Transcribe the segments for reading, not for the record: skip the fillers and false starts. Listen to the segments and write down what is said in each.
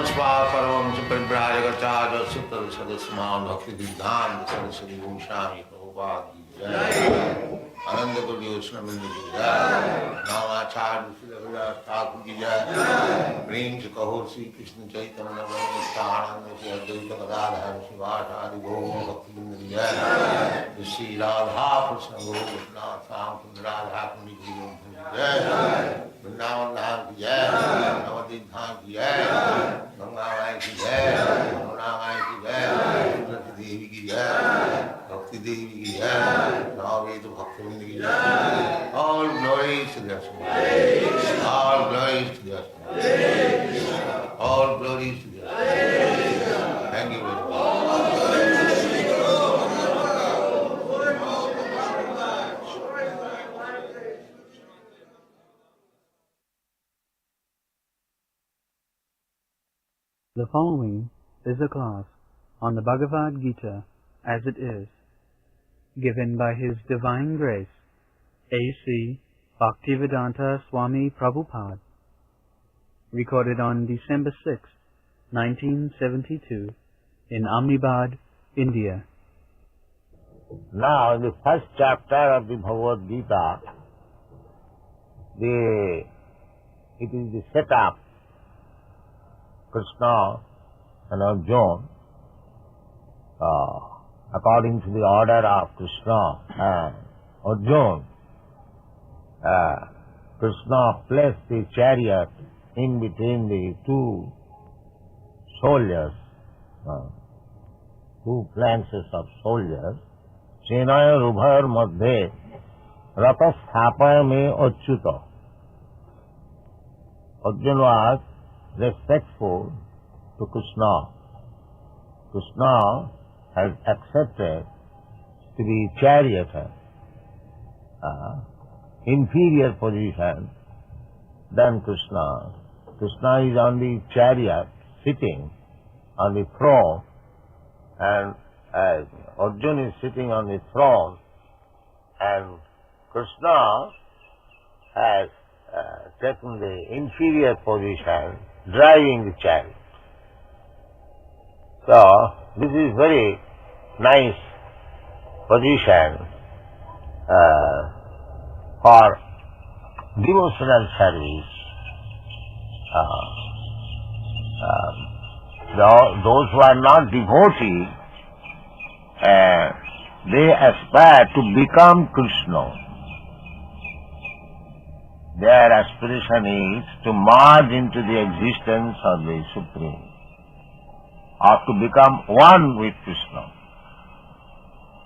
परमंश परिव्राजकाचार्य सुतर सदस्यमान भक्ति सिद्धांत सरस्वती गोस्वामी प्रभुपाद की जय। आनंद कोटि वैष्णववृंद की जय। नामाचार्य श्री हरिदास ठाकुर की जय। प्रेम से कहो श्री कृष्ण चैतन्य नित्यानंद श्री अद्वैत गदाधर शिवाचार्य गौर भक्तवृंद की जय। श्री राधा कृष्ण गोपनाथ श्याम सुंदर राधा कुंड की जय। वृंदावन धाम की जय। नवदीप धाम की जय। गंगा माई की जय। यमुना माई की जय। तुलसी देवी की जय। भक्ति देवी की जय। नववेद भक्तवृंद की जय। All glories to the Lord. All glories to the Lord. All glories to the Lord. Thank you very much. The following is a class on the Bhagavad Gita as it is, given by His Divine Grace, A.C. Bhaktivedanta Swami Prabhupada, recorded on December 6, 1972, in Ahmedabad, India. Now, in the first chapter of the Bhagavad Gita, it is the setup. Krishna and Arjuna, according to the order of Krishna and Arjuna, Krishna placed the chariot in between the two soldiers, two phalanxes of soldiers. Senaya Rubhar Madhye Rata Sthapaya Me Achyuta. Arjuna was respectful to Krishna. Krishna has accepted to be charioteer, inferior position than Krishna. Krishna is on the chariot, sitting on the throne, and Arjuna is sitting on the throne, and Krishna has taken the inferior position, driving the chariot. So, this is very nice position for devotional service. Those who are not devotees, they aspire to become Krishna. Their aspiration is to merge into the existence of the Supreme, or to become one with Krishna.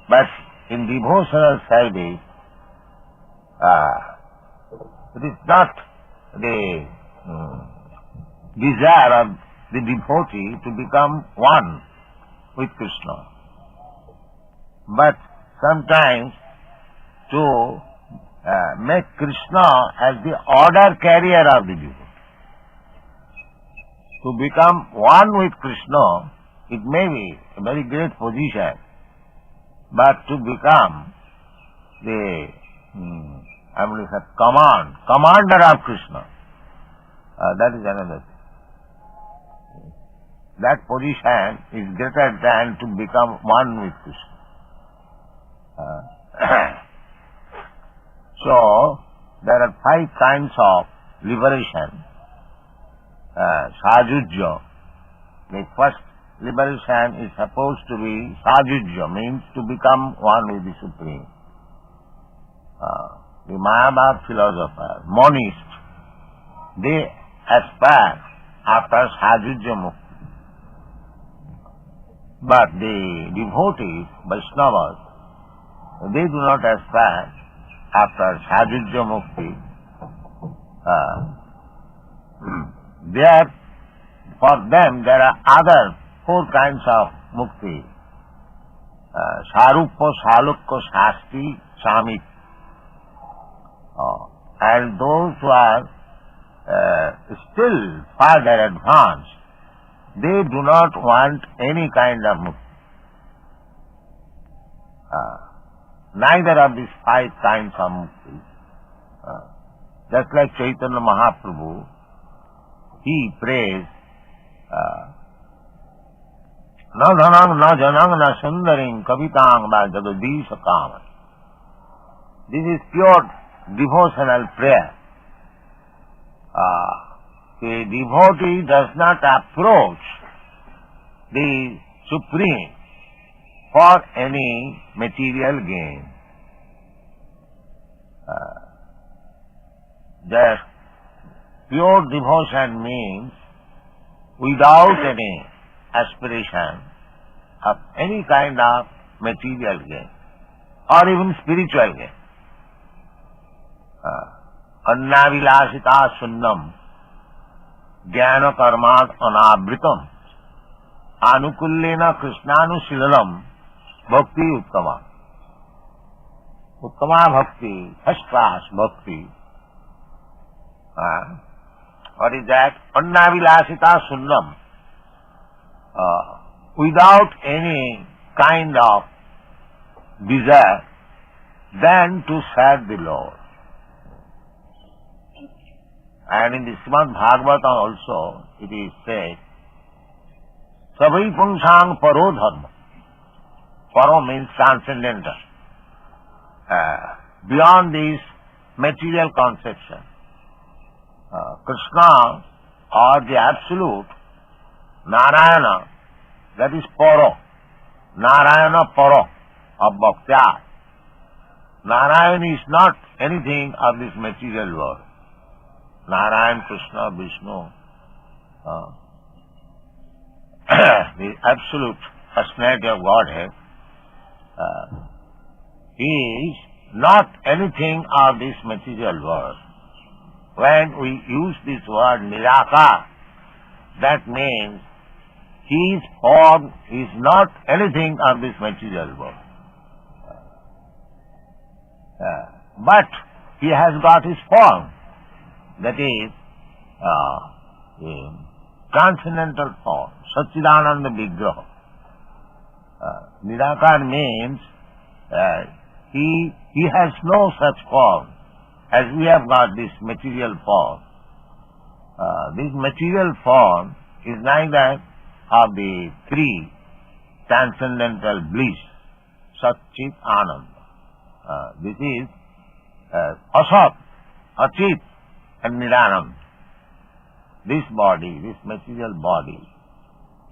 But in devotional service, it is not the desire of the devotee to become one with Krishna, but sometimes to make Krishna as the order carrier of the devotee. To become one with Krishna, it may be a very great position, but to become the commander of Krishna, that is another thing. That position is greater than to become one with Krishna. So, there are 5 kinds of liberation. Sajujya. The first liberation is supposed to be Sajujya, means to become one with the Supreme. The Mayavad philosopher, monist, they aspire after Sajujya Mukti. But the devotees, Vaishnavas, they do not aspire after Sajujya Mukti. For them there are other 4 kinds of mukti. Saruppa, Salukka, Shasti, Samit. And those who are still further advanced, they do not want any kind of mukti. Neither of these 5 kinds of mukti. Just like Chaitanya Mahaprabhu, he prays na dhanang, na janang, na sundaring, kavitang, na jagadish kama. This is pure devotional prayer. The devotee does not approach the Supreme for any material gain. Just pure devotion means without any aspiration of any kind of material gain or even spiritual gain. Annavilasita sunnam jnana karmat anavritam anukullena krishnanushilalam bhakti uttama. Uttama bhakti, first class bhakti. What is that? Annavilasita sunnam. Without any kind of desire than to serve the Lord. And in the Srimad Bhagavatam also it is said, Savai Pungsang Paro Dharma. Paro means transcendental. Beyond this material conception. Krishna or the Absolute, Narayana, that is Paro. Narayana Paro of Bhaktya. Narayana is not anything of this material world. Narayan, Krishna, Vishnu, the Absolute Personality of Godhead, is not anything of this material world. When we use this word Nirakar, that means his form is not anything of this material world. But he has got his form, that is transcendental form, Satchidananda Vigraha. Nirakar means he has no such form as we have got this material form. This material form is neither of the three transcendental bliss, Sat Chit Ananda. This is Asat, Achit and Niranand. This body, this material body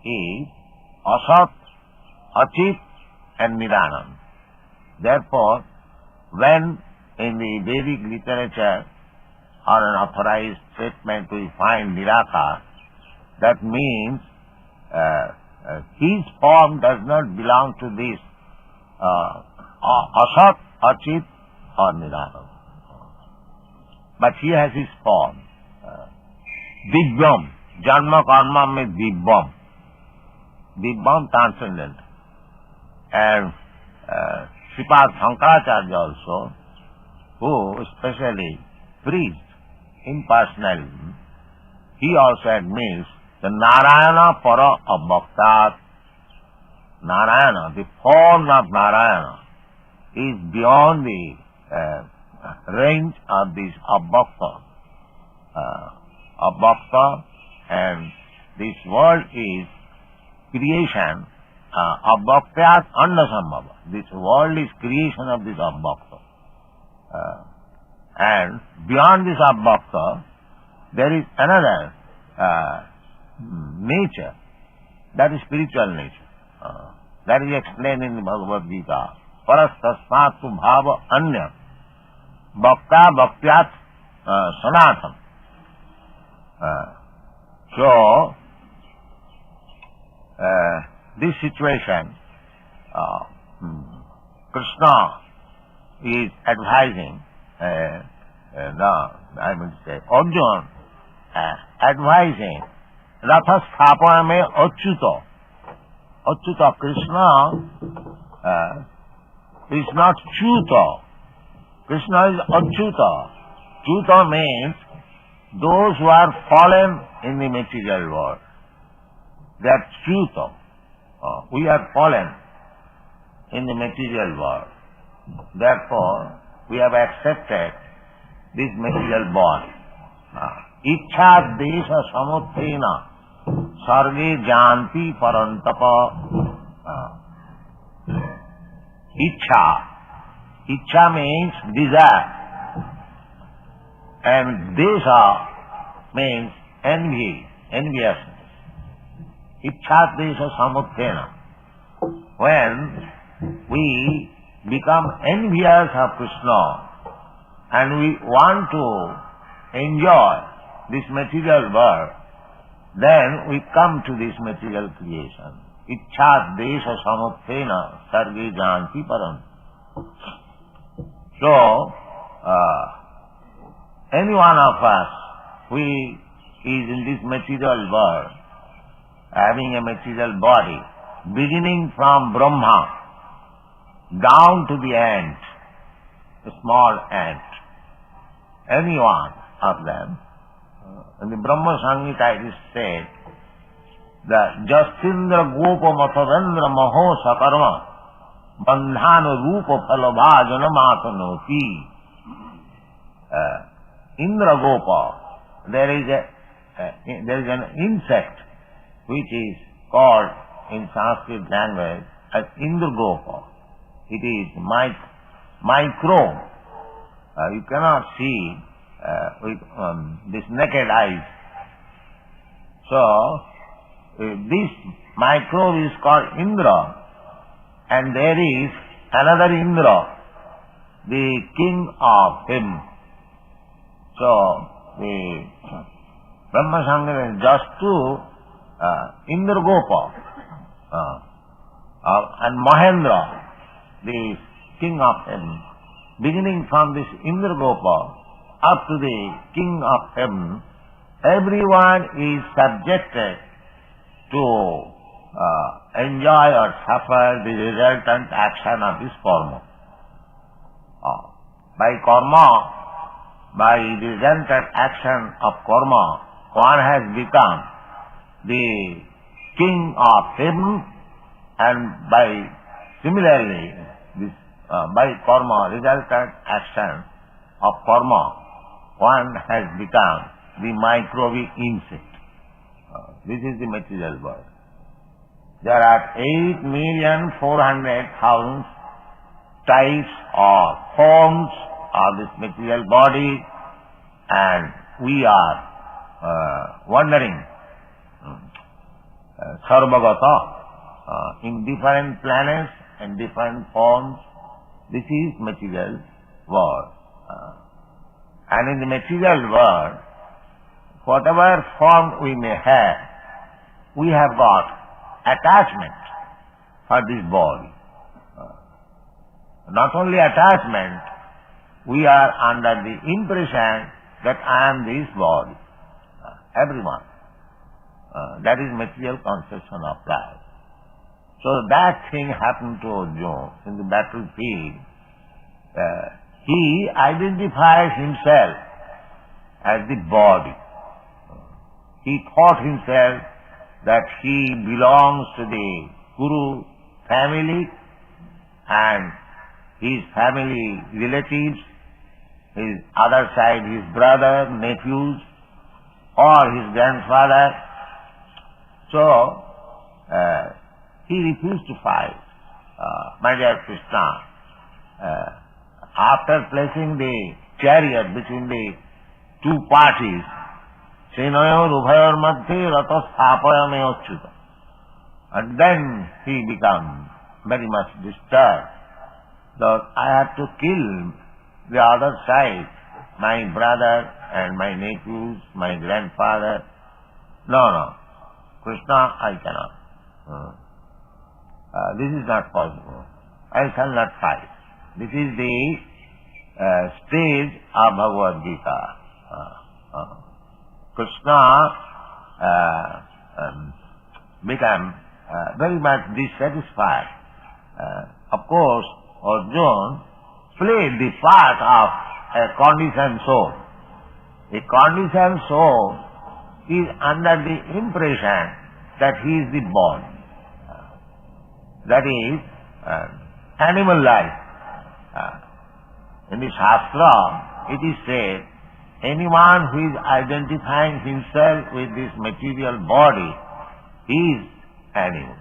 is Asat, Achit and Niranand. Therefore, when in the Vedic literature or an authorized statement we find Nirakar, that means his form does not belong to this Asat, Achit or Niranand. But he has his form. Divyam, Janma Karma means Divyam. Divyam transcendent. And Sripad Shankaracharya also, who especially preached impersonalism, he also admits the Narayana Para of Bhaktat. Narayana, the form of Narayana, is beyond the range of this Abhakta. Abhakta, and this world is creation of Bhaktyat Annasambhava. This world is creation of this Abhakta. And beyond this Abhakta, there is another nature, that is spiritual nature. That is explained in the Bhagavad Gita. Parastasmatu bhava anya bhakta bhaktyat sanatam. So, this situation, Krishna is advising, Arjuna advising, Ratha Sthapana me Achyuta. Achyuta, Krishna is not Chuta. Krishna is Achyuta. Chuta means those who are fallen in the material world. They are Chuta. We are fallen in the material world. Therefore, we have accepted this material body. Ichha desha samuttena sarge janti parantapa. Ichha. Ichha means desire. And desha means envy, enviousness. Ichha desha samuttena. When we become envious of Krishna and we want to enjoy this material world, then we come to this material creation. Ichha desha samuttena sarge janti param. So, any one of us who is in this material world, having a material body, beginning from Brahma down to the ant, a small ant, any one of them, in the Brahma Samhita it is said that Jasindra Gopa Matavendra Maho Sakarma Bandhana Rupa Phalabhajana Matanoti. Indra Gopa, there is an insect which is called in Sanskrit language as Indra Gopa. It is micro. You cannot see with this naked eyes. So this microbe is called Indra, and there is another Indra, the king of him. So the Brahma Samhita is just to Indra Gopa and Mahendra, the king of heaven. Beginning from this Indra Gopa up to the king of heaven, everyone is subjected to enjoy or suffer the resultant action of this karma. By the resultant action of karma, one has become the king of heaven, and by similarly, by karma, resultant action of karma, one has become the microbial insect. This is the material world. There are 8,400,000 types or forms of this material body, and we are wandering sarvagata in different planets and different forms. This is material world. And in the material world, whatever form we may have, we have got attachment for this body. Not only attachment, we are under the impression that I am this body. Everyone. That is material conception of life. So that thing happened to Arjuna in the battlefield. He identifies himself as the body. He thought himself that he belongs to the Kuru family and his family relatives, his other side, his brother, nephews, or his grandfather. So, he refused to fight. My dear Krishna, after placing the chariot between the two parties, Senayor Ubhayor Madhye Rato Stapayame Achyuta. And then he became very much disturbed that I have to kill the other side, my brother and my nephews, my grandfather. No, Krishna, I cannot. This is not possible. I shall not fight. This is the stage of Bhagavad Gita. Krishna became very much dissatisfied. Of course, Arjuna played the part of a conditioned soul. A conditioned soul is under the impression that he is the body. That is animal life. In the Shastra, it is said, anyone who is identifying himself with this material body his animal.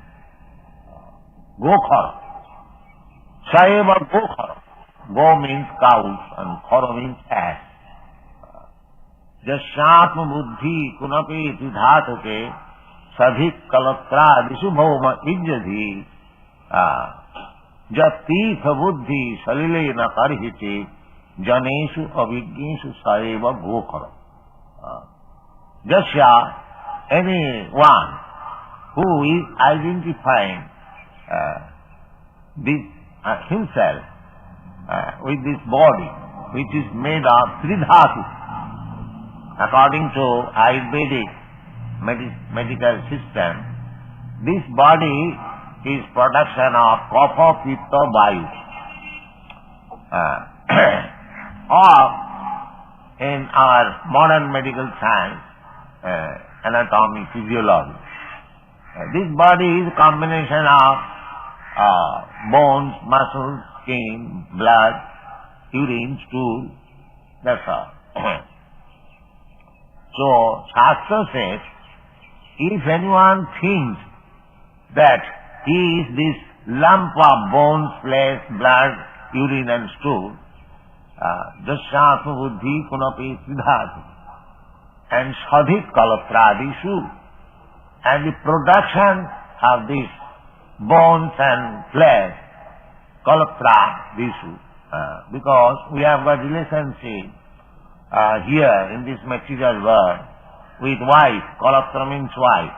Gokhara. Saeva Gokhara. Go means cows and khara means ass. Jasyatma buddhi kunapi dhatuke sadhik kalatra disubhoma ijjadhi jatirtha buddhi salile na karhite janeshu avijneshu saeva gokhara. Jasya, anyone who is identifying himself with this body which is made of three dhatu. According to Ayurvedic medical system, this body is production of kapha, pitta, vayu. Or in our modern medical science, anatomy, physiology, this body is a combination of bones, muscles, skin, blood, urine, stool, that's all. So, Shastra says, if anyone thinks that he is this lump of bones, flesh, blood, urine and stool, jasyatma buddhi kunapi siddhati, and sadhik kalatradisu, and the production of these bones and flesh, kalatra, because we have a relationship here in this material world with wife. Kalatra means wife.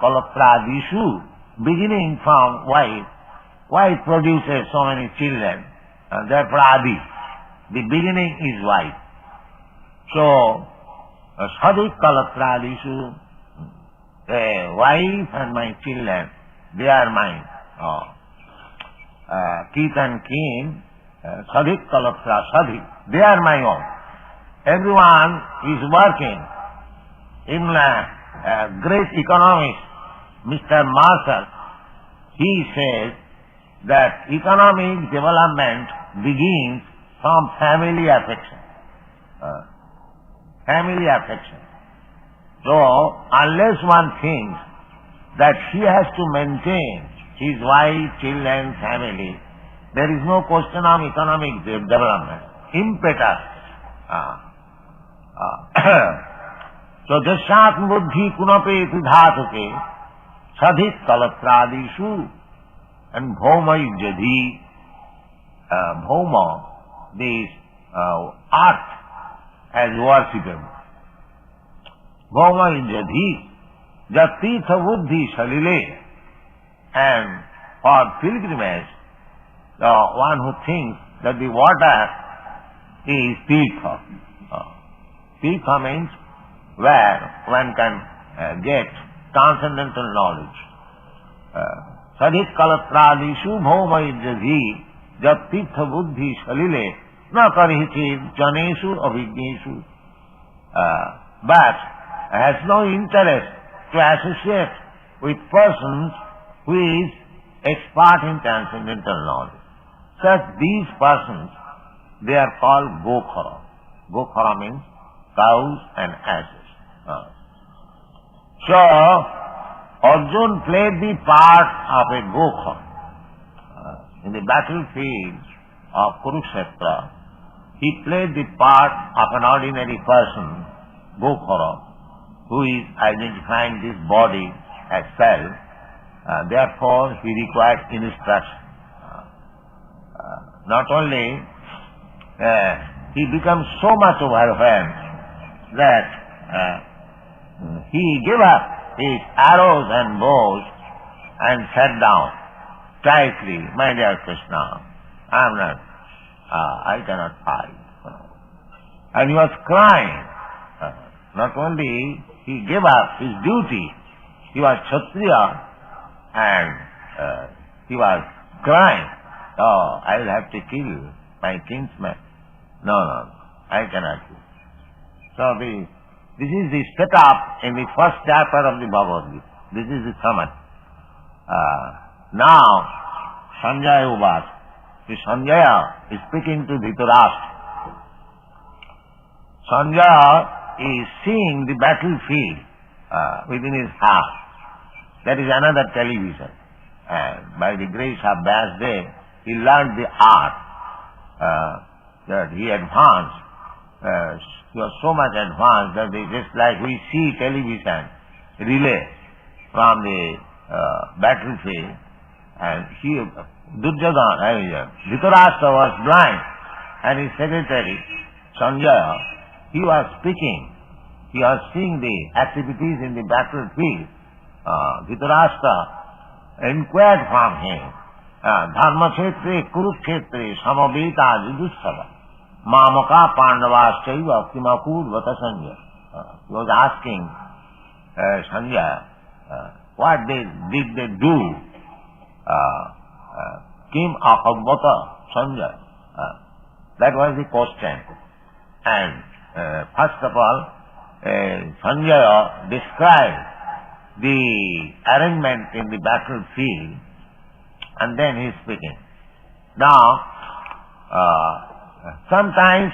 Kalatradishu, beginning from wife. Wife produces so many children, and therefore Adi. The beginning is wife. So, sadhik kalatradishu, wife and my children, they are mine. Kith and kin, sadhik kalatra, sadhik, they are my own. Everyone is working. In great economist, Mr. Marshall, he says that economic development begins from family affection. Family affection. So, unless one thinks that he has to maintain his wife, children, family, there is no question of economic development. Impetus. So, jasyatma buddhi kunapeti dhatuke sadhik kalatradishu, and bhoma ijjadhi, bhoma, this earth as worshipable. Bhoma ijjadhi, jatirtha buddhi salile, and for pilgrimage, the one who thinks that the water is tirtha. Tirtha means where one can get transcendental knowledge. Sadhik kalatradishu bhoma ijjadhi jatirtha buddhi salile na karhichid janeshu avijneshu, but has no interest to associate with persons who is expert in transcendental knowledge. Such these persons, they are called gokhara. Gokhara means cows and asses. So, Arjuna played the part of a gokhara. In the battlefield of Kurukshetra, he played the part of an ordinary person, gokhara, who is identifying this body as self. Therefore, he required instruction. Not only he becomes so much overwhelmed that he gave up his arrows and bows and sat down tightly. My dear Krishna, I cannot fight. And he was crying. Not only he gave up his duty, he was Kshatriya, and he was crying, "Oh, I will have to kill my kinsman. No, I cannot do." So this is the setup in the first chapter of the Bhagavad Gita. This is the summary. Now, Sanjaya Uvat, Sanjaya is speaking to Dhritarashtra. Sanjaya is seeing the battlefield within his house. That is another television. And by the grace of Vyasdev, he learned the art that he advanced. He was so much advanced that just like we see television relay from the battlefield, and Dhritarashtra was blind, and his secretary, Sanjaya, he was speaking. He was seeing the activities in the battlefield. Dhritarashtra inquired from him, Dharmakhetre Kurukhetre Samaveta Judusava Mamaka Pandavaschaiva Kimakur Vata Sanjaya. He was asking Sanjaya, what did they do? Kim Akavata Sanjaya. That was the question. And first of all, Sanjaya described the arrangement in the battlefield, and then he is speaking. Now, sometimes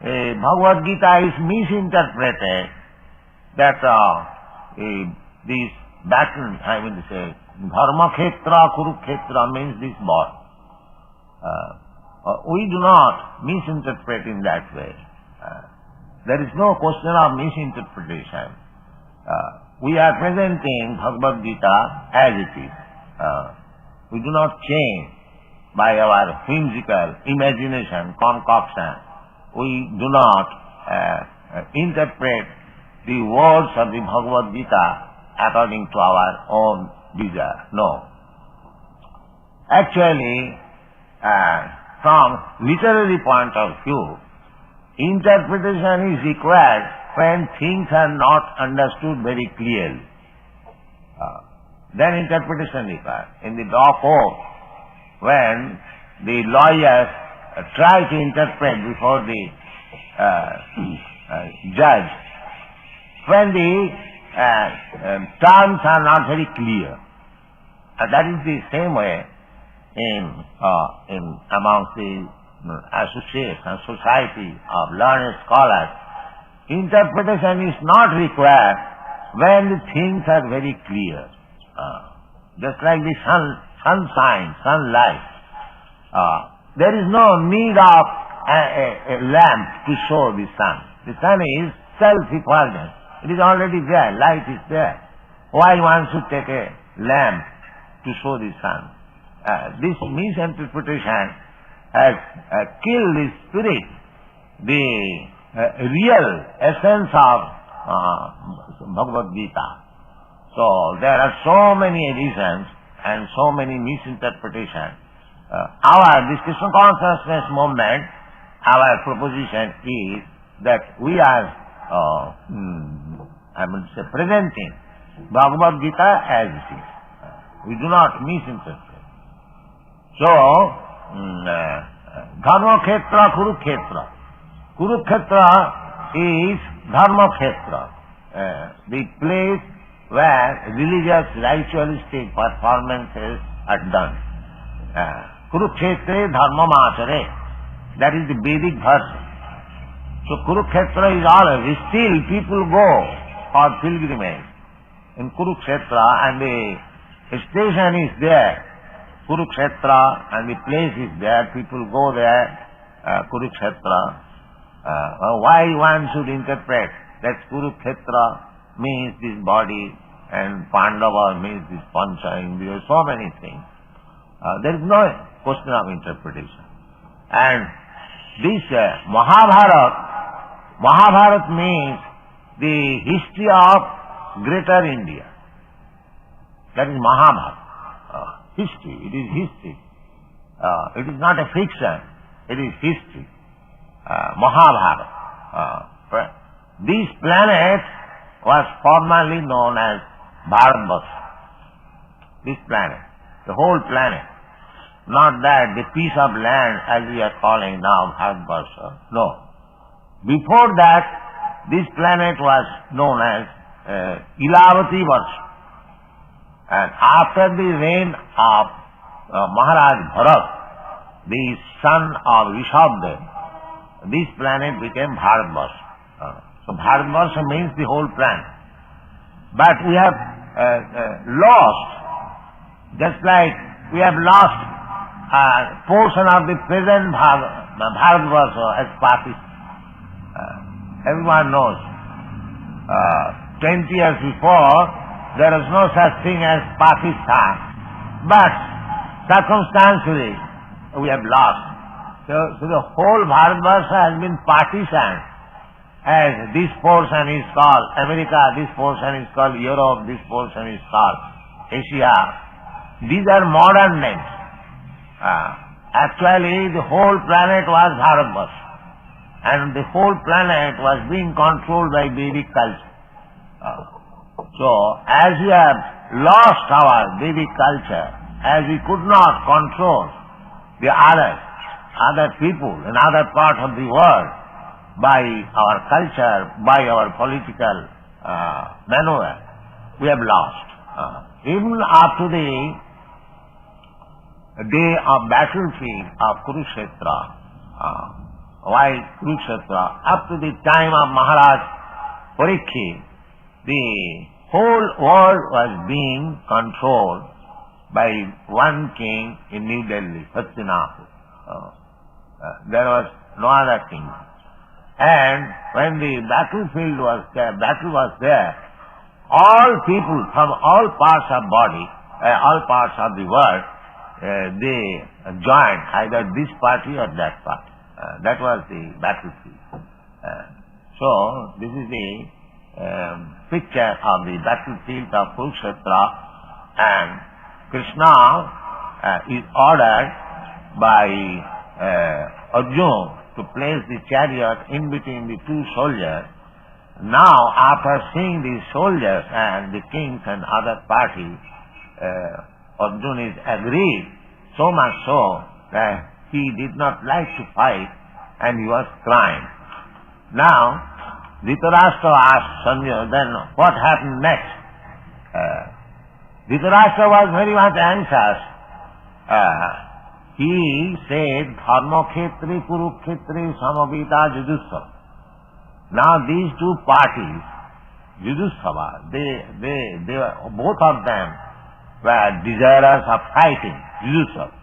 Bhagavad Gita is misinterpreted that this battle, I mean to say, Dharmakhetra, Kurukhetra means this body. We do not misinterpret in that way. There is no question of misinterpretation. We are presenting Bhagavad Gita as it is. We do not change by our whimsical imagination, concoction. We do not interpret the words of the Bhagavad Gita according to our own desire. No. Actually, from literary point of view, interpretation is required when things are not understood very clearly. Then interpretation is required. In the law court, when the lawyers try to interpret before the judge, when the terms are not very clear. That is the same way in amongst the association, society of learned scholars. Interpretation is not required when the things are very clear. Just like the sunshine, sunlight. There is no need of a lamp to show the sun. The sun is self-effulgent. It is already there, light is there. Why one should take a lamp to show the sun? This misinterpretation has killed the spirit, the real essence of Bhagavad Gita. So there are so many editions and so many misinterpretations. This Krishna consciousness movement, our proposition is that we are presenting Bhagavad Gita as it is. We do not misinterpret. So, Dharmakhetra, Kurukhetra. Kurukhetra is Dharmakhetra, the place where religious, ritualistic performances are done. Kurukshetre Dharmamachare. That is the Vedic verse. So Kurukshetra is always, still people go for pilgrimage in Kurukshetra, and the station is there, Kurukshetra, and the place is there, people go there, Kurukshetra. Why one should interpret that Kurukshetra means this body and Pandava means this Pancha Indriya, so many things. There is no question of interpretation. And this Mahabharat means the history of Greater India. That is Mahabharat. History, it is history. It is not a fiction, it is history. Mahabharat. This planet was formerly known as Bharatvarsha. This planet, the whole planet. Not that the piece of land as we are calling now Bharatvarsha. No. Before that, this planet was known as Ilavati Varsha. And after the reign of Maharaj Bharat, the son of Rishabdev, this planet became Bharatvarsha. So Bharatvarsha means the whole planet. But we have lost, just like we have lost a portion of the present Bharatvarsha as Pakistan. Everyone knows. 20 years before, there was no such thing as Pakistan. But circumstantially, we have lost. So the whole Bharatvarsha has been partitioned. As this portion is called America, this portion is called Europe, this portion is called Asia. These are modern names. Actually, the whole planet was Bharatvarsha. And the whole planet was being controlled by Vedic culture. So, as we have lost our Vedic culture, as we could not control the other people in other parts of the world by our culture, by our political maneuver, we have lost. Even up to the day of battlefield of Kurukshetra, why Kurukshetra? Up to the time of Maharaj Parikshit, the whole world was being controlled by one king in New Delhi, Hastinapur. There was no other king. And when the battle was there, all people from all parts of body, all parts of the world, they joined either this party or that party. That was the battlefield. So this is the picture of the battlefield of Kurukshetra, and Krishna is ordered by Arjuna to place the chariot in between the two soldiers. Now, after seeing the soldiers and the kings and other parties, Arjuna is agreed, so much so that he did not like to fight and he was crying. Now, Dhritarashtra asked Sanjay, then what happened next? Dhritarashtra was very much anxious. He said, Dharmakhetri Kurukhetri Samavita Judusava. Now these two parties, Judusava, they were, both of them were desirous of fighting, Judusava.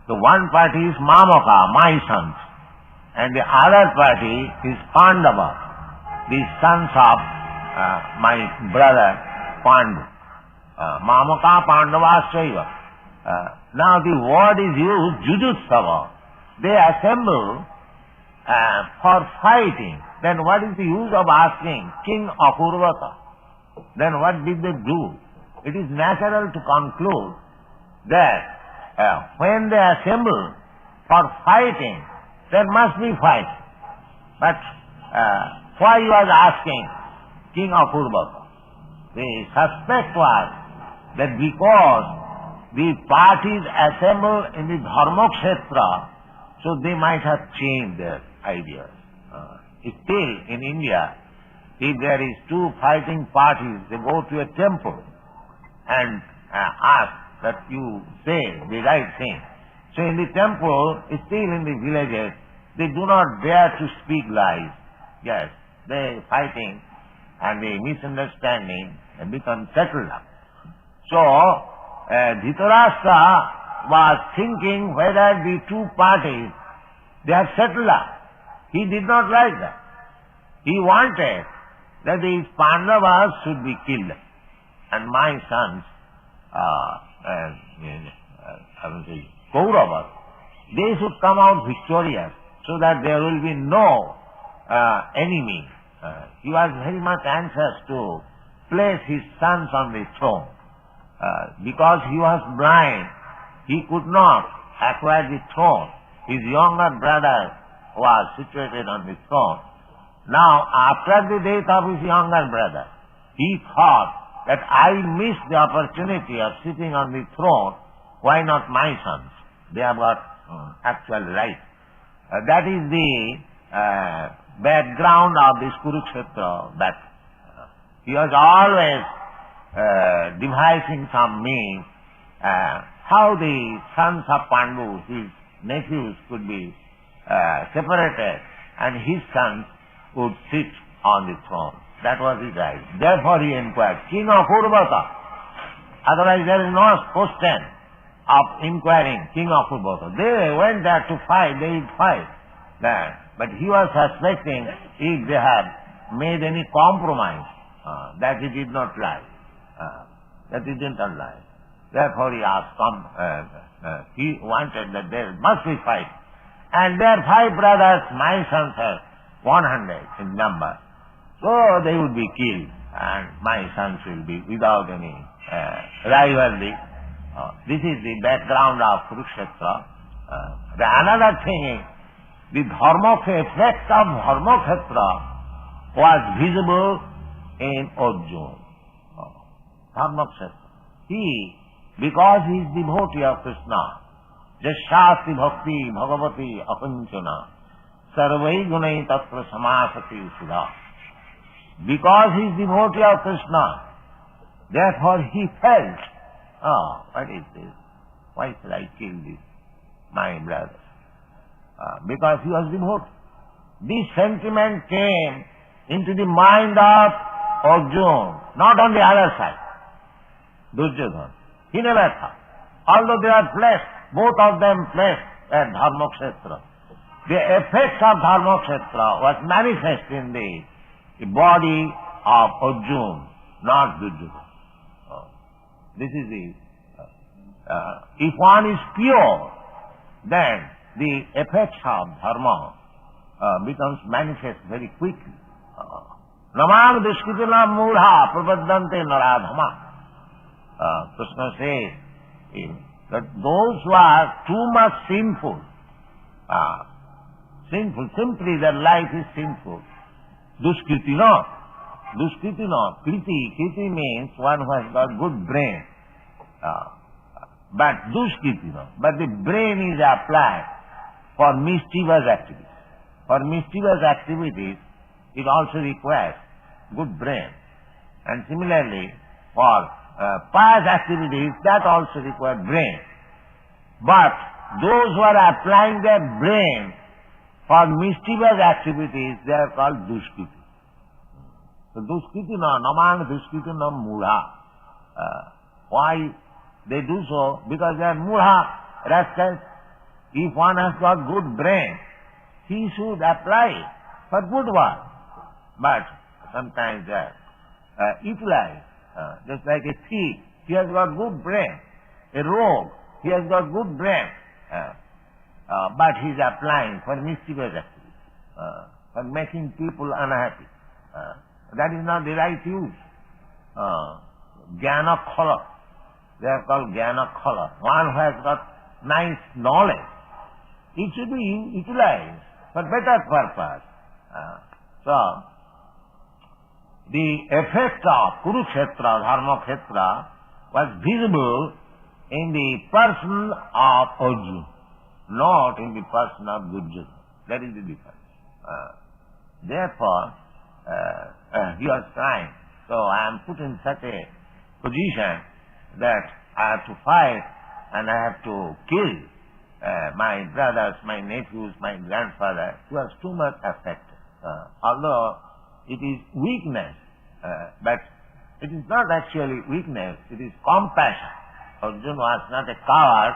The one party is Mamaka, my sons, and the other party is Pandava, the sons of my brother Pandu. Mamaka Pandava Saiva. Now the word is used, Jujutsawa. They assemble for fighting. Then what is the use of asking, King Apurvata? Then what did they do? It is natural to conclude that when they assemble for fighting, there must be fight. But why he was asking King Apurvata? The suspect was that because the parties assemble in the Dharmakshetra, so they might have changed their ideas. Still in India, if there is two fighting parties, they go to a temple and ask that you say the right thing. So in the temple, still in the villages, they do not dare to speak lies. Yes, they fighting and the misunderstanding become settled up. So Dhritarashtra was thinking whether the two parties, they have settled up. He did not like that. He wanted that these Pandavas should be killed and my sons, Kauravas, they should come out victorious so that there will be no enemy. He was very much anxious to place his sons on the throne. Because he was blind, he could not acquire the throne. His younger brother was situated on the throne. Now, after the death of his younger brother, he thought that I missed the opportunity of sitting on the throne. Why not my sons? They have got actual right. That is the background of this Kurukshetra battle. He was always devising some means how the sons of Pandu, his nephews, could be separated and his sons would sit on the throne. That was his right. Therefore he inquired, King of Urvata. Otherwise there is no question of inquiring, King of Urvata. They went there to fight, they would fight. But he was suspecting if they have made any compromise, that he did not lie. That he did not lie. Therefore he asked, he wanted that there must be fight. And their 5 brothers, my sons are 100 in number. So they would be killed and my sons will be without any rivalry. This is the background of Kurukshetra. Another thing is, the effect of Dharmokhetra was visible in Arjuna. Dharmokhetra. He, because he is devotee of Krishna, Jashasti Bhakti Bhagavati Akunchana, Sarvai Gunai Tatra Samasati Sudha. Because he is devotee of Krishna, therefore he felt, what is this? Why should I kill this, my brother? Because he was devotee. This sentiment came into the mind of Arjuna, not on the other side, Duryodhana. He never thought. Although they are blessed, both of them blessed at Dharmokhetra. The effect of Dharmokhetra was manifest in the body of Arjuna, not Duryodhana. This is the... if one is pure, then the effects of dharma becomes manifest very quickly. Namam dushkritana mudha prapaddante naradhama. Krishna says that those who are too much sinful, simply their life is sinful. Dushkritina, kriti means one who has got good brain. But the brain is applied for mischievous activities. For mischievous activities, it also requires good brain. And similarly, for pious activities, that also requires brain. But those who are applying their brain for mischievous activities, they are called dushkriti. So dushkritina, namang dushkritina mudha. Why they do so? Because they are mudha, rascals. If one has got good brain, he should apply for good work. But sometimes they are utilized, just like a thief. He has got good brain. A rogue, he has got good brain. But he is applying for mischievous activities, for making people unhappy. That is not the right use. Jnana khala. They are called jnana khala. One who has got nice knowledge, it should be utilized for better purpose. So, the effect of Kurukshetra, Dharmokhetra, was visible in the person of Arjuna, not in the person of Duryodhana. That is the difference. Therefore, he was trying. So I am put in such a position that I have to fight and I have to kill my brothers, my nephews, my grandfather. He was too much affected. Although it is weakness, but it is not actually weakness, it is compassion. Arjuna was not a coward,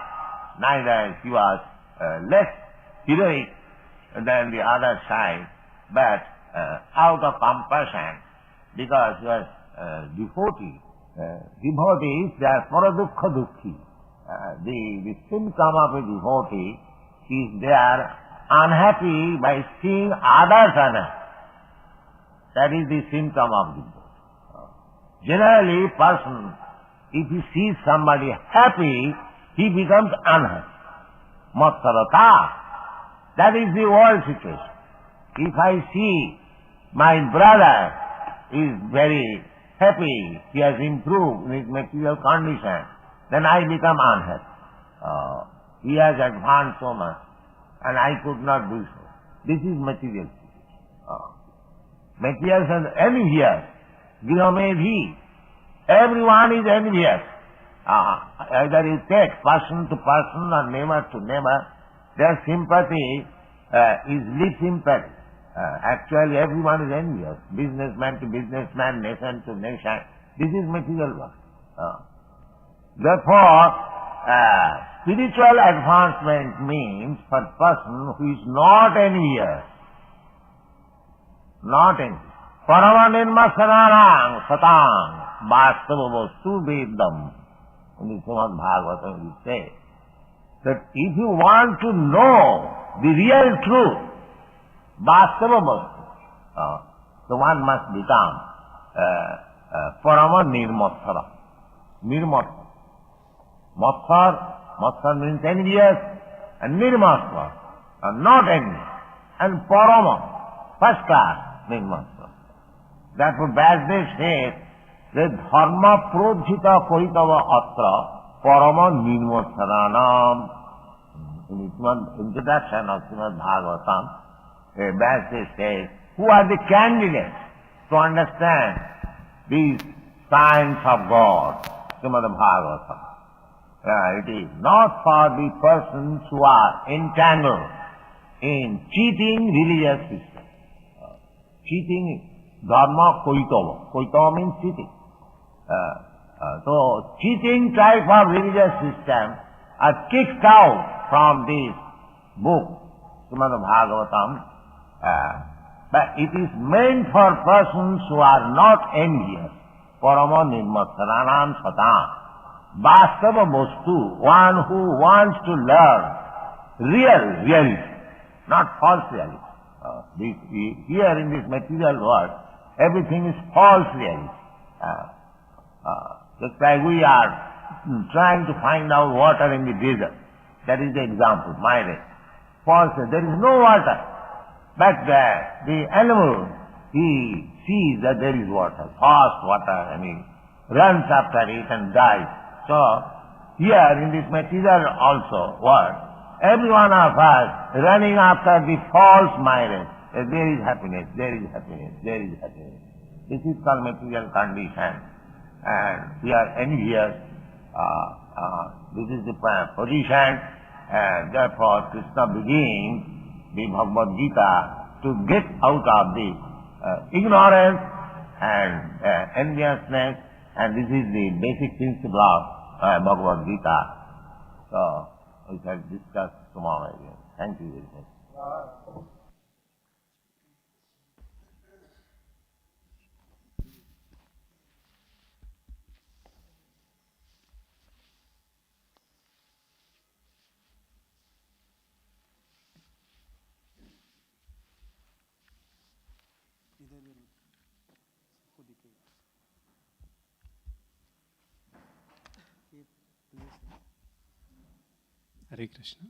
neither he was less heroic than the other side, but out of compassion, because he was devotee. Devotees, they are paradukha dukhi. The symptom of a devotee is they are unhappy by seeing others unhappy. That is the symptom of devotee. Generally, person, if he sees somebody happy, he becomes unhappy. Matsarata. That is the world situation. If I see my brother is very happy, he has improved in his material condition, then I become unhappy. He has advanced so much, and I could not do so. This is material situation. Materials and envious. Grihamedhi. Everyone is envious. Either you take person to person or neighbor to neighbor, their sympathy is lip sympathy. Actually everyone is envious. Businessman to businessman, nation to nation. This is material world. Therefore, spiritual advancement means for a person who is not envious. Not envious. Paramanirmasanarang satang vastava vedam. In the Srimad Bhagavatam we say that if you want to know the real truth, vastava the one must become paramanirmatsara. Nirmatsara. Matsar means envious, and nirmatsara, not envious. And parama, first class, nirmatsara. Therefore Vyasdev says that dharma prodhita koritava atra parama nirmatsaranam. In the introduction of Srimad Bhagavatam, Vyasdev says, who are the candidates to understand these signs of God? Srimad Bhagavatam. It is not for the persons who are entangled in cheating religious system. Cheating dharma koitava. Koitava means cheating. So cheating type of religious system are kicked out from this book, Srimad Bhagavatam. But it is meant for persons who are not envious. Parama nirmatsaranam satam. Vastava bostu, one who wants to learn real reality, not false reality. Here in this material world, everything is false reality. Just like we are trying to find out water in the desert. That is the example, myriad. False, there is no water. But the animal, he sees that there is water, fast water, and he runs after it and dies. So, here in this material also world, every one of us running after the false myriad. There is happiness, there is happiness, there is happiness. This is called material condition. And we are envious. This is the position. And therefore Krishna begins the Bhagavad Gita to get out of this ignorance and enviousness. And this is the basic principle of Bhagavad Gita. So, we shall discuss tomorrow again. Thank you very much. हरे कृष्ण।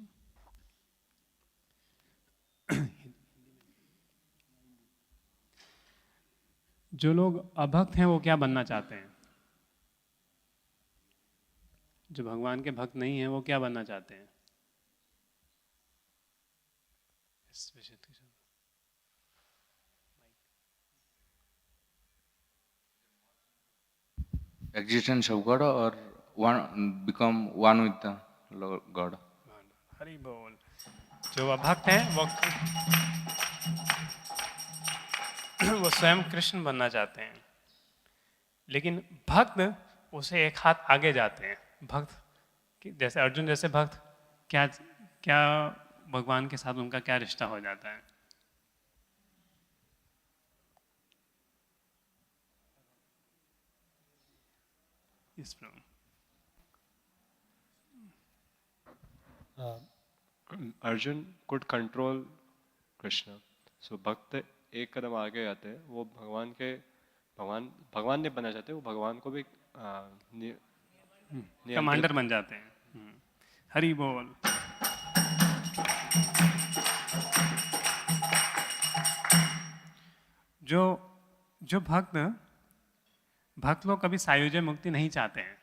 जो लोग अभक्त हैं वो क्या बनना चाहते हैं? जो भगवान के भक्त नहीं हैं वो क्या बनना चाहते हैं? Existence of God or become one with the Lord God. Hari बोल। जो अभक्त हैं वो स्वयं कृष्ण बनना चाहते हैं, लेकिन भक्त उसे एक हाथ आगे जाते हैं। भक्त जैसे अर्जुन जैसे भक्त क्या क्या भगवान के साथ उनका क्या रिश्ता हो जाता है? इस Arjun could control Krishna. So भक्त एक कदम आगे आते हैं, वो भगवान नहीं बनना चाहते, वो भगवान को भी कमांडर बन जाते हैं। हरि बोल। जो भक्त लोग कभी सायुज्य मुक्ति नहीं चाहते हैं,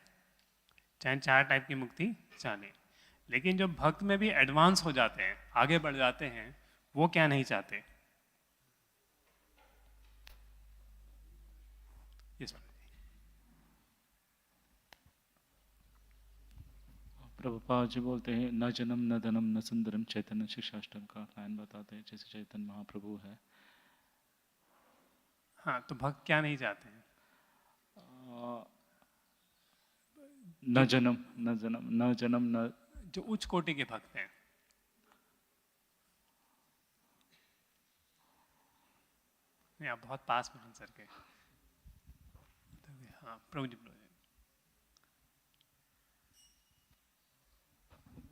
चाहे 4 टाइप की मुक्ति चाहे, लेकिन जो भक्त में भी एडवांस हो जाते हैं, आगे बढ़ जाते हैं, वो क्या नहीं चाहते? प्रभुपाद जी बोलते हैं न जन्म न धनम न सुंदरम चैतन्य शिक्षाष्टम का लाइन बताते हैं। जैसे चैतन्य महाप्रभु है, हाँ, तो भक्त क्या नहीं चाहते हैं? न जन्म न जन्म न जन्म न। जो उच्च कोटि के भक्त हैं, नहीं आप बहुत पास में आंसर के। हाँ प्रभु जी बोलो।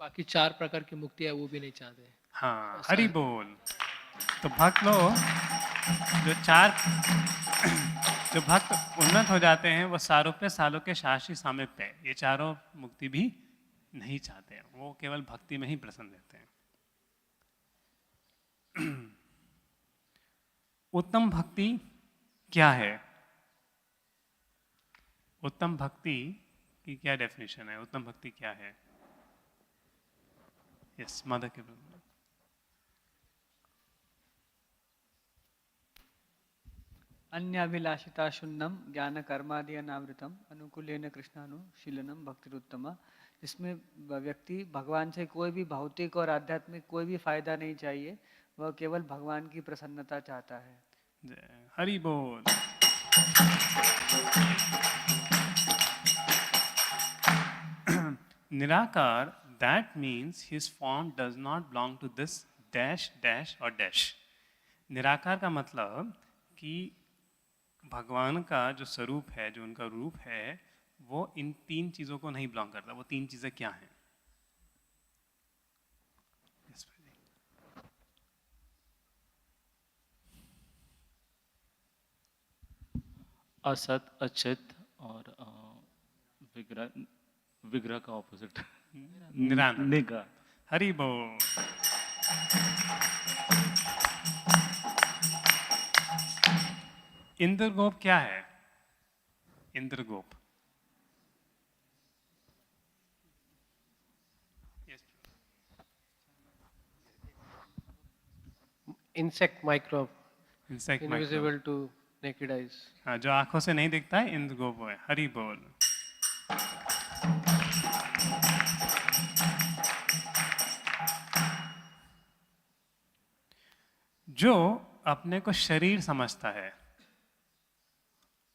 बाकी 4 प्रकार की मुक्ति है वो भी नहीं चाहते। हाँ हरि बोल। तो भक्त लोग जो भक्त उन्नत हो जाते हैं वो सारूप्य सालोक्य शास्त्री सामीप्य, ये चारों मुक्ति भी नहीं चाहते हैं, वो केवल भक्ति में ही प्रसन्न रहते हैं। उत्तम भक्ति क्या है? उत्तम भक्ति की क्या डेफिनेशन है? उत्तम भक्ति क्या है? यस मदर के अन्याभिलाषिता शून्यम ज्ञान कर्मादि अनावृतम अनुकूलेन कृष्णानुशीलनम भक्तिरुत्तमा, जिसमें व्यक्ति भगवान से कोई भी भौतिक और आध्यात्मिक कोई भी फायदा नहीं चाहिए, वह केवल भगवान की प्रसन्नता चाहता है। हरि बोल। निराकार, that means his form does not belong to this dash dash और dash। निराकार का मतलब कि भगवान का जो स्वरूप है, जो उनका रूप है, वो इन 3 चीजों को नहीं बिलोंग करता। वो 3 चीजें क्या हैं? असत, अचित और विग्रह। विग्रह का ऑपोजिट निराकार। हरि बोल। इंद्रगोप क्या है? Indragopa insect microbe, insect invisible to naked eyes. हाँ, जो आंखों से नहीं दिखता है, इंद्रगोप है। हरि बोल। जो अपने को शरीर समझता है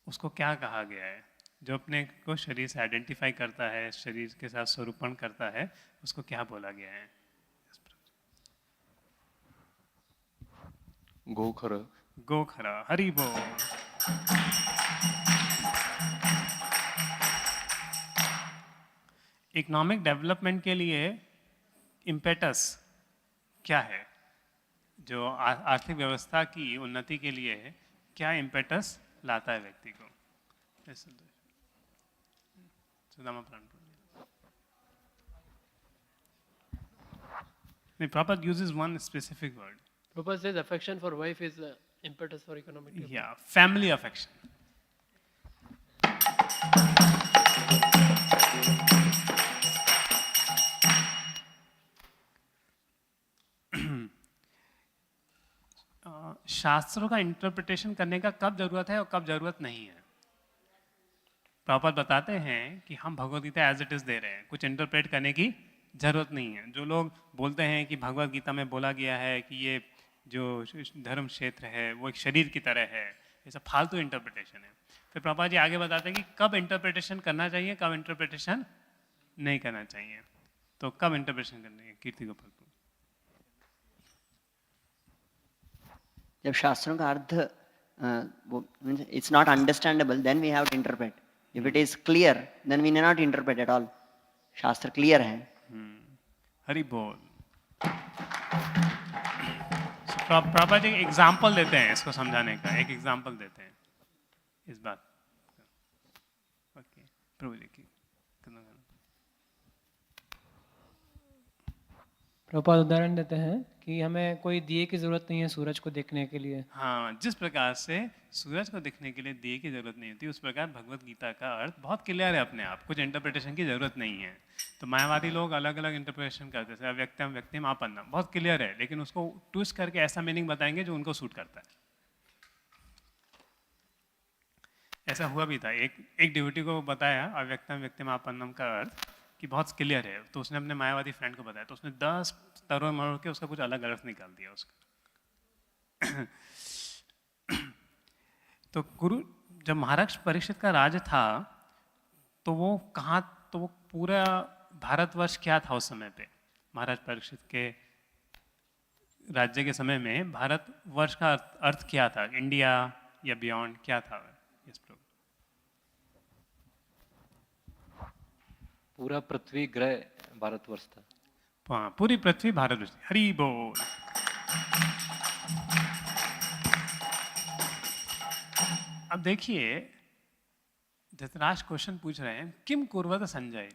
उसको क्या कहा गया है? जो अपने को शरीर से आइडेंटिफाई करता है, शरीर के साथ स्वरूपण करता है, उसको क्या बोला गया है? गोखरा। गोखरा। हरि बोल। इकोनॉमिक डेवलपमेंट के लिए इम्पेटस क्या है? जो आर्थिक व्यवस्था की उन्नति के लिए क्या इम्पेटस लाता है व्यक्ति को? Prabhupada uses one specific word. Prabhupada says affection for wife is the impetus for economic development. Yeah, family affection. शास्त्रों का इंटरप्रिटेशन करने का कब जरूरत है और कब जरूरत नहीं है? प्रभुपाद बताते हैं कि हम Bhagavad Gita as it is दे रहे हैं, कुछ इंटरप्रेट करने की जरूरत नहीं है। जो लोग बोलते हैं कि भगवद गीता में बोला गया है कि ये जो धर्म क्षेत्र है वो एक शरीर की तरह है, ये सब फालतू इंटरप्रिटेशन है। फिर प्रभुपाद जी आगे बताते हैं कि कब इंटरप्रिटेशन करना चाहिए, कब इंटरप्रिटेशन नहीं करना चाहिए। तो कब इंटरप्रिटेशन करनी है? कीर्ति गोपाल। जब शास्त्रों का अर्थ it's not understandable, then we have to interpret. If it is clear, then we need not interpret at all. शास्त्र क्लियर है। हरि बोल। प्रभुपाद जी एग्जाम्पल देते हैं इसको समझाने का, एक एग्जाम्पल देते हैं इस बात। ओके प्रभु जी की प्रभुपाद उदाहरण देते हैं कि हमें कोई दिए की जरूरत नहीं है सूरज को देखने के लिए। हाँ, जिस प्रकार से सूरज को देखने के लिए दिए की जरूरत नहीं होती, उस प्रकार भगवत गीता का अर्थ बहुत क्लियर है अपने आप, कुछ इंटरप्रिटेशन की जरूरत नहीं है। तो मायावादी लोग अलग अलग इंटरप्रिटेशन करते हैं, व्यक्तिम व्यक्तिम आपन्नम बहुत क्लियर है, लेकिन उसको ट्विस्ट करके ऐसा मीनिंग बताएंगे जो उनको सूट करता है। ऐसा हुआ भी था, एक डिवोटी को बताया अव्यक्तम व्यक्तिम आपन्नम का अर्थ कि बहुत क्लियर है, तो उसने अपने मायावादी फ्रेंड को बताया, तो उसने 10 तरोड़ मरोड़ के उसका कुछ अलग अर्थ निकाल दिया उसका। तो गुरु जब महाराज परीक्षित का राज था तो वो कहाँ, तो वो पूरा भारतवर्ष क्या था उस समय पे? महाराज परीक्षित के राज्य के समय में भारतवर्ष का अर्थ क्या था? इंडिया या बियॉन्ड क्या था? इस प्रकार पूरा पृथ्वी ग्रह भारतवर्ष था। हाँ, पूरी पृथ्वी भारतवर्ष। हरि बोल। अब देखिए धृतराष्ट्र क्वेश्चन पूछ रहे हैं किम कुर्वत संजय,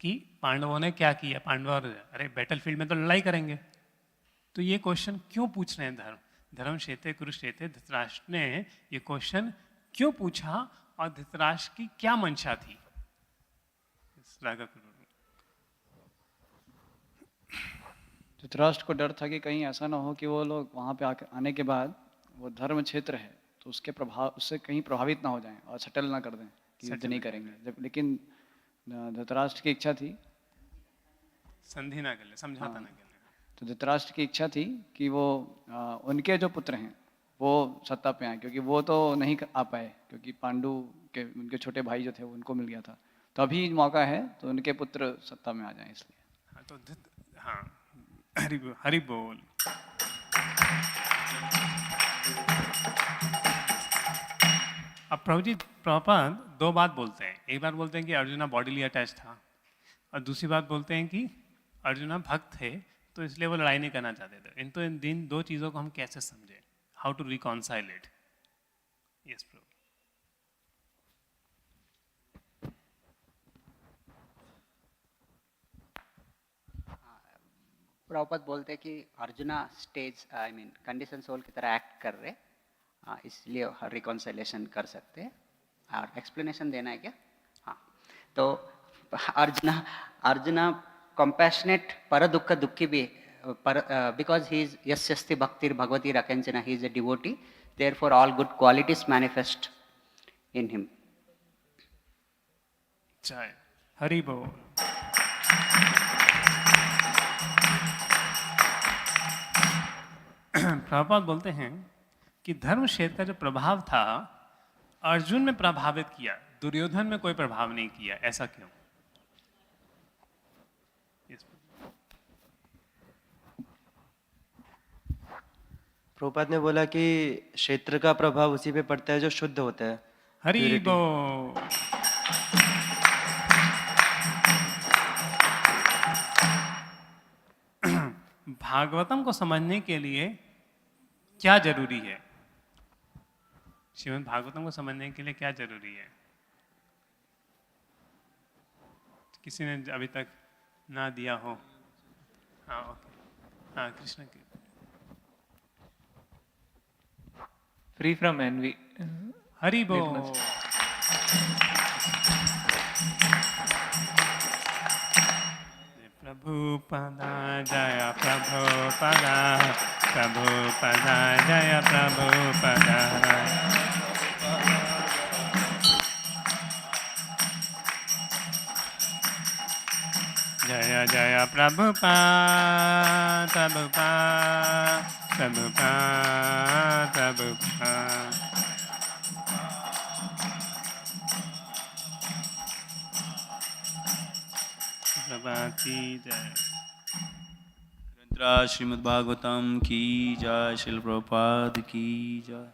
कि पांडवों ने क्या किया? पांडव अरे बैटलफील्ड में तो लड़ाई करेंगे, तो ये क्वेश्चन क्यों पूछ रहे हैं? धर्म क्षेत्र कुरुक्षेत्र धृतराष्ट्र ने ये क्वेश्चन क्यों पूछा और धृतराष्ट्र की क्या मंशा थी? धृतराष्ट्र को डर था कि कहीं ऐसा ना हो कि वो लोग वहाँ पे आने के बाद वो धर्म क्षेत्र है तो उसके प्रभाव उससे कहीं प्रभावित ना हो जाएं और सेटल ना कर दें कि युद्ध नहीं करेंगे। जब लेकिन धृतराष्ट्र की इच्छा थी संधि ना कर ले, समझौता ना कर ले। तो धृतराष्ट्र की इच्छा थी कि वो उनके जो पुत्र हैं वो सत्ता पे आए, क्योंकि वो तो नहीं आ पाए क्योंकि पांडु के उनके छोटे भाई जो थे उनको मिल गया था, तो अभी मौका है तो उनके पुत्र सत्ता में आ जाएं इसलिए। हाँ, तो हाँ हरि बोल। अब प्रभु जी प्रभुपाद दो बात बोलते हैं। एक बार बोलते हैं कि अर्जुना बॉडीली अटैच था, और दूसरी बात बोलते हैं कि अर्जुना भक्त थे तो इसलिए वो लड़ाई नहीं करना चाहते थे। इन दो चीज़ों को हम कैसे समझें? How to reconcile it? Yes Prabhu. Prabhupada बोलते हैं कि अर्जुना स्टेज कंडीशन सोल की तरह एक्ट कर रहे, इसलिए रिकॉन्सिलेशन कर सकते हैं। और एक्सप्लेनेशन देना है क्या? हाँ, तो अर्जुना कंपैशनेट पर दुख दुखी भी बिकॉज ही इज यस्यस्ति भक्तिर भगवती रकंचना, he is a devotee, therefore all good qualities manifest in him. जय हरि बोल। प्रभुपाद बोलते हैं कि धर्म क्षेत्र का जो प्रभाव था अर्जुन में प्रभावित किया, दुर्योधन में कोई प्रभाव नहीं किया। ऐसा क्यों? प्रभुपाद ने बोला कि क्षेत्र का प्रभाव उसी पे पड़ता है जो शुद्ध होता है। हरि बोल। भागवतम को समझने के लिए क्या जरूरी है? श्रीमद् भागवतम को समझने के लिए क्या जरूरी है? किसी ने अभी तक ना दिया हो? हाँ ओके, हाँ कृष्ण की। Free from N V. हरि बोल। प्रभुपादा जय प्रभुपादा, प्रभुपादा जय प्रभुपादा। जय जय प्रभुपादा, प्रभुपादा, प्रभुपादा, प्रभुपादा। प्रभात की जय। श्रीमद् भागवतम की जय। श्रील प्रभुपाद की जय।